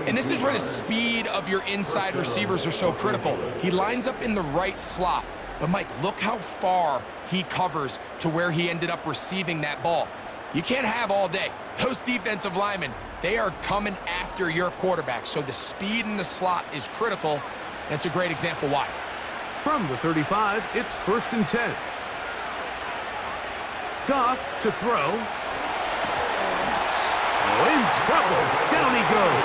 [SPEAKER 3] And this is where the speed of your inside receivers are so critical. He lines up in the right slot. But, Mike, look how far he covers to where he ended up receiving that ball. You can't have all day. Those defensive linemen, they are coming after your quarterback. So the speed in the slot is critical. That's a great example why.
[SPEAKER 2] From the 35, it's 1st and 10. Goff to throw. In trouble. Down he goes.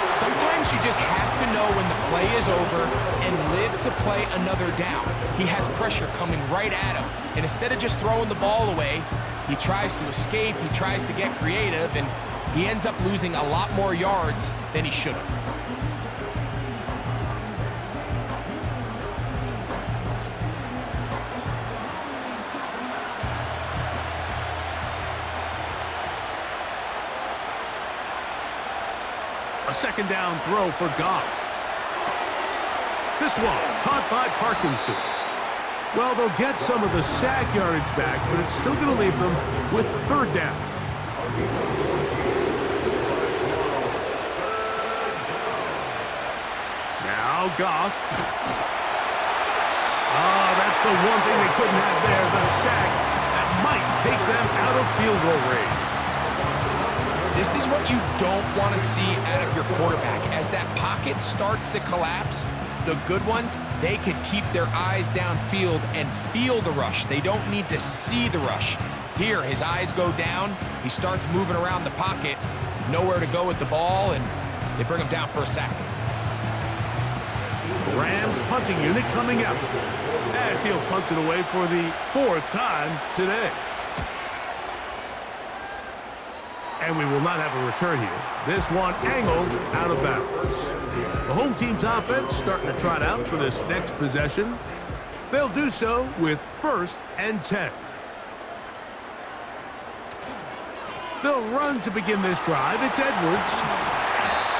[SPEAKER 3] Sometimes you just have to know when the play is over and live to play another down. He has pressure coming right at him. And instead of just throwing the ball away, he tries to escape, he tries to get creative, and he ends up losing a lot more yards than he should have.
[SPEAKER 2] A 2nd down throw for Goff. This one caught by Parkinson. Well, they'll get some of the sack yardage back, but it's still going to leave them with 3rd down. Now Goff. That's the one thing they couldn't have there, the sack that might take them out of field goal range.
[SPEAKER 3] This is what you don't want to see out of your quarterback. As that pocket starts to collapse, The good ones, they can keep their eyes downfield and feel the rush. They don't need to see the rush. Here, his eyes go down. He starts moving around the pocket. Nowhere to go with the ball, and they bring him down for a sack.
[SPEAKER 2] The Rams punting unit coming out as he'll punt it away for the 4th time today. And we will not have a return here. This one angled out of bounds. The home team's offense starting to trot out for this next possession. They'll do so with 1st and 10. They'll run to begin this drive. It's Edwards.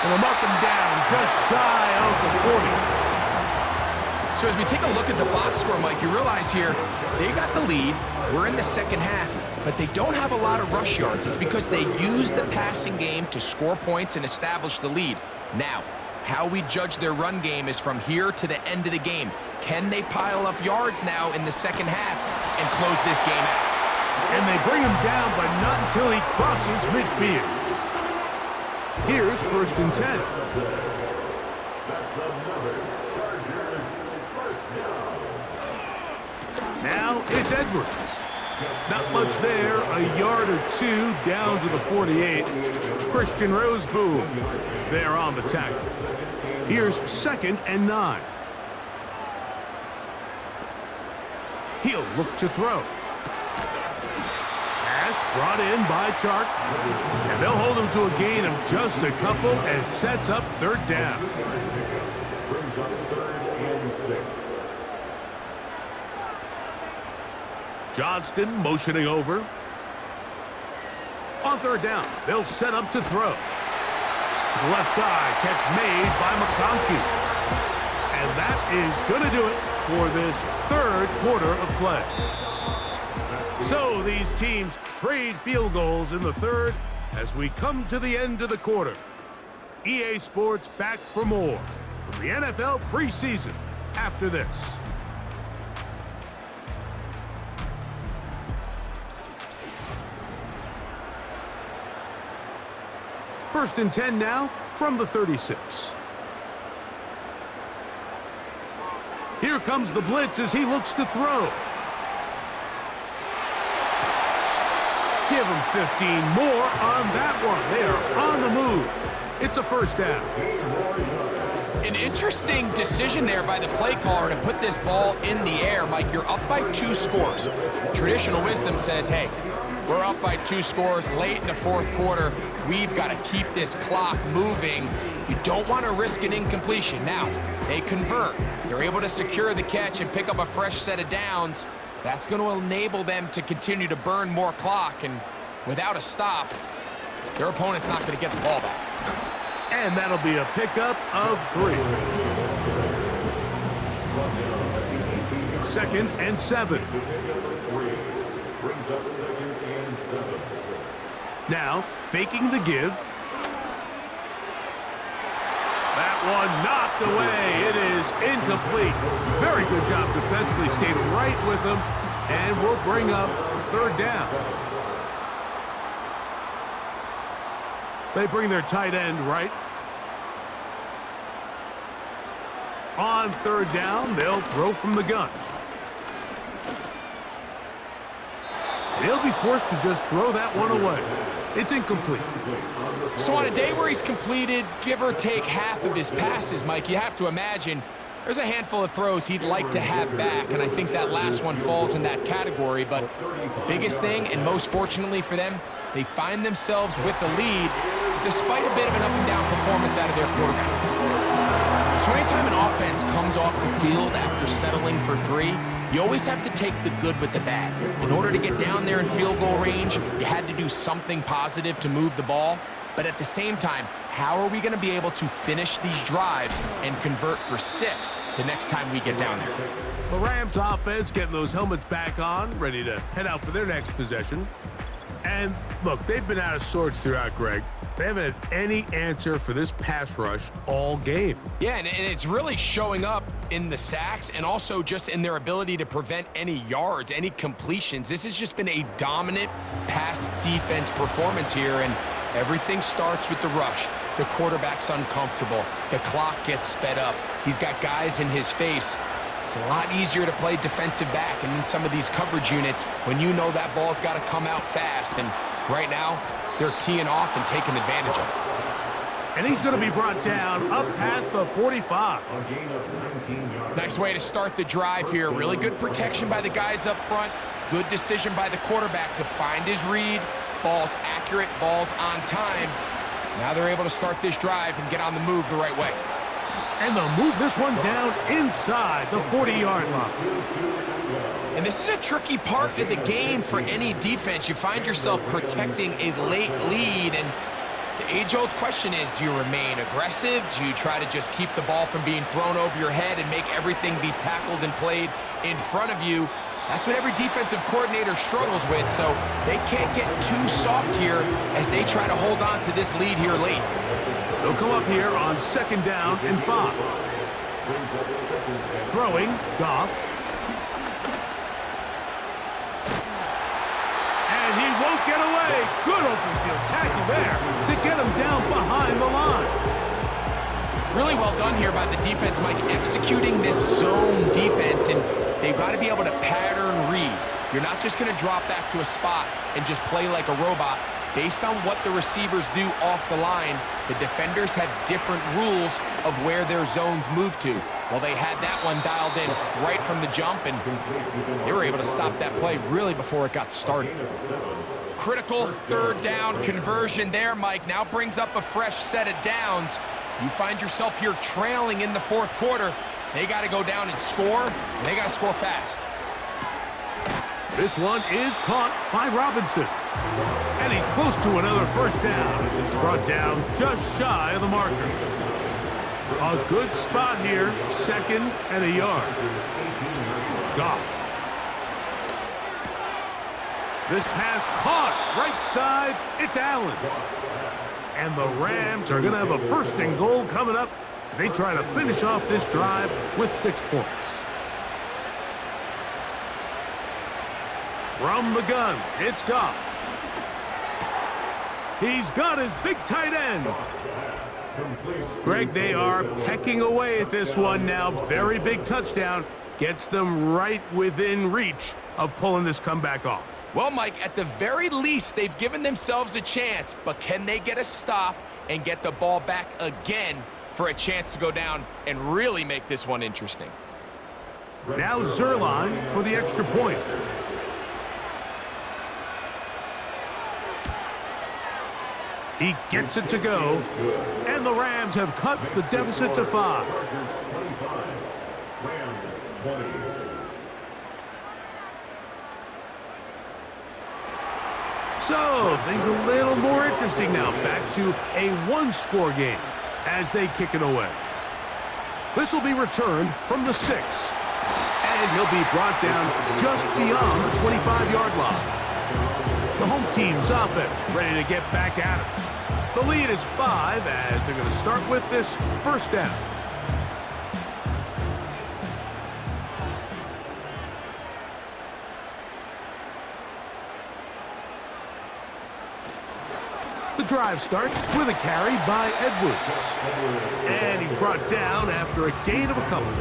[SPEAKER 2] And they'll mark him down just shy of the 40.
[SPEAKER 3] So as we take a look at the box score, Mike, you realize here they got the lead. We're in the second half, but they don't have a lot of rush yards. It's because they use the passing game to score points and establish the lead. Now, how we judge their run game is from here to the end of the game. Can they pile up yards now in the second half and close this game out?
[SPEAKER 2] And they bring him down, but not until he crosses midfield. Here's 1st and 10. Now it's Edwards. Not much there, a yard or 2 down to the 48. Christian Roseboom there on the tackle. Here's 2nd and 9. He'll look to throw. Pass brought in by Chark. And they'll hold him to a gain of just a couple and sets up 3rd down.
[SPEAKER 4] Brings up 3rd and 6.
[SPEAKER 2] Johnston motioning over. On 3rd down, they'll set up to throw. To the left side, catch made by McConkey. And that is going to do it for this 3rd quarter of play. So these teams trade field goals in the 3rd as we come to the end of the quarter. EA Sports back for more from the NFL preseason after this. First and 10 now from the 36. Here comes the blitz as he looks to throw. Give him 15 more on that one. They are on the move. It's a 1st down.
[SPEAKER 3] An interesting decision there by the play caller to put this ball in the air. Mike, you're up by 2 scores. Traditional wisdom says, hey, we're up by 2 scores late in the 4th quarter. We've got to keep this clock moving. You don't want to risk an incompletion. Now, they convert. They're able to secure the catch and pick up a fresh set of downs. That's going to enable them to continue to burn more clock. And without a stop, their opponent's not going to get the ball back.
[SPEAKER 2] And that'll be a pickup of 3. 2nd and 7.
[SPEAKER 4] Brings up 2nd and 7.
[SPEAKER 2] Now, faking the give. That one knocked away. It is incomplete. Very good job defensively. Stayed right with him. And we'll bring up 3rd down. They bring their tight end right. On 3rd down, they'll throw from the gun. He'll be forced to just throw that one away. It's incomplete.
[SPEAKER 3] So on a day where he's completed, give or take half of his passes, Mike, you have to imagine there's a handful of throws he'd like to have back, and I think that last one falls in that category. But the biggest thing, and most fortunately for them, they find themselves with the lead despite a bit of an up-and-down performance out of their quarterback. So anytime an offense comes off the field after settling for 3, you always have to take the good with the bad. In order to get down there in field goal range, you had to do something positive to move the ball. But at the same time, how are we going to be able to finish these drives and convert for 6 the next time we get down there?
[SPEAKER 2] The Rams offense getting those helmets back on, ready to head out for their next possession. And look, they've been out of sorts throughout, Greg. They haven't had any answer for this pass rush all game.
[SPEAKER 3] Yeah, and it's really showing up in the sacks and also just in their ability to prevent any yards, any completions. This has just been a dominant pass defense performance here, and everything starts with the rush. the quarterback's uncomfortable. The clock gets sped up. He's got guys in his face. It's a lot easier to play defensive back and in some of these coverage units when you know that ball's got to come out fast. And right now, they're teeing off and taking advantage of it.
[SPEAKER 2] And he's going to be brought down up past the 45.
[SPEAKER 3] Nice way to start the drive here. Really good protection by the guys up front. Good decision by the quarterback to find his read. Ball's accurate, ball's on time. Now they're able to start this drive and get on the move the right way.
[SPEAKER 2] And they'll move this one down inside the 40-yard line.
[SPEAKER 3] And this is a tricky part of the game for any defense. You find yourself protecting a late lead, and the age-old question is, do you remain aggressive? Do you try to just keep the ball from being thrown over your head and make everything be tackled and played in front of you? That's what every defensive coordinator struggles with, so they can't get too soft here as they try to hold on to this lead here late.
[SPEAKER 2] They'll come up here on 2nd down and 5. Throwing, Goff. And he won't get away. Good open field tackle there to get him down behind the line.
[SPEAKER 3] Really well done here by the defense, Mike, executing this zone defense, and they've got to be able to pattern read. You're not just going to drop back to a spot and just play like a robot. Based on what the receivers do off the line, the defenders have different rules of where their zones move to. Well, they had that one dialed in right from the jump, and they were able to stop that play really before it got started. Critical 3rd down conversion there, Mike. Now brings up a fresh set of downs. You find yourself here trailing in the 4th quarter. They got to go down and score, and they got to score fast.
[SPEAKER 2] This one is caught by Robinson. And he's close to another 1st down as it's brought down just shy of the marker. A good spot here, 2nd and a yard. Goff. This pass caught right side. It's Allen. And the Rams are going to have a 1st and goal coming up as they try to finish off this drive with 6 points. From the gun, it's Goff. He's got his big tight end. Greg, they are pecking away at this one now. Very big touchdown. Gets them right within reach of pulling this comeback off.
[SPEAKER 3] Well, Mike, at the very least, they've given themselves a chance, but can they get a stop and get the ball back again for a chance to go down and really make this one interesting?
[SPEAKER 2] Now Zuerlein for the extra point. He gets it to go, and the Rams have cut the deficit to 5. So, things a little more interesting now. Back to a 1-score game as they kick it away. This will be returned from the 6. And he'll be brought down just beyond the 25-yard line. The home team's offense ready to get back at it. The lead is 5 as they're going to start with this 1st down. The drive starts with a carry by Edwards. And he's brought down after a gain of a couple.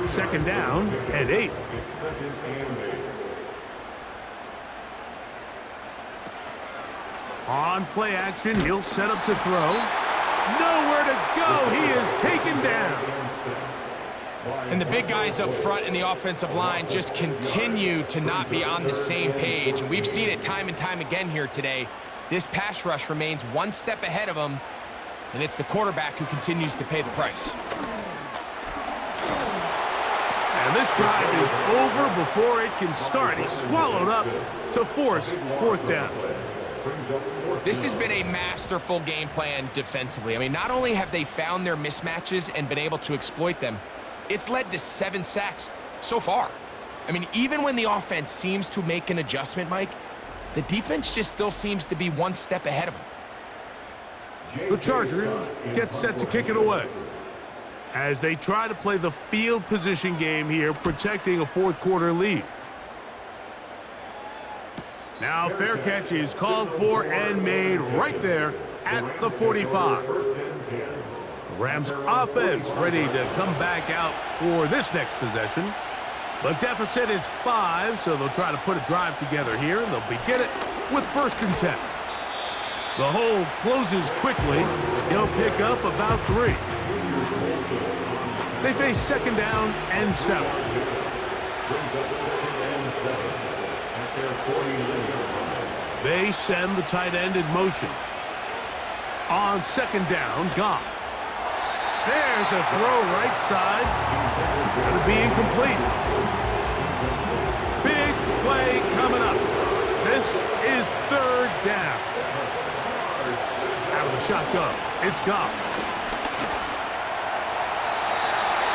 [SPEAKER 2] 2nd down and 8. On play action, he'll set up to throw. Nowhere to go. He is taken down.
[SPEAKER 3] And the big guys up front in the offensive line just continue to not be on the same page. And we've seen it time and time again here today. This pass rush remains one step ahead of them, and it's the quarterback who continues to pay the price.
[SPEAKER 2] And this drive is over before it can start. He's swallowed up to force 4th down.
[SPEAKER 3] This has been a masterful game plan defensively. I mean, not only have they found their mismatches and been able to exploit them, it's led to 7 sacks so far. I mean, even when the offense seems to make an adjustment, Mike, the defense just still seems to be one step ahead of them.
[SPEAKER 2] The Chargers get set to kick it away as they try to play the field position game here, protecting a 4th quarter lead. Now fair catch is called for and made right there at the 45. The Rams offense ready to come back out for this next possession. The deficit is 5, so they'll try to put a drive together here. They'll begin it with 1st and 10. The hole closes quickly. He'll pick up about 3. They face 2nd down and 7. They send the tight end in motion. On 2nd down, Goff. There's a throw right side. Going to be incomplete. Big play coming up. This is 3rd down. Out of the shotgun, it's Goff.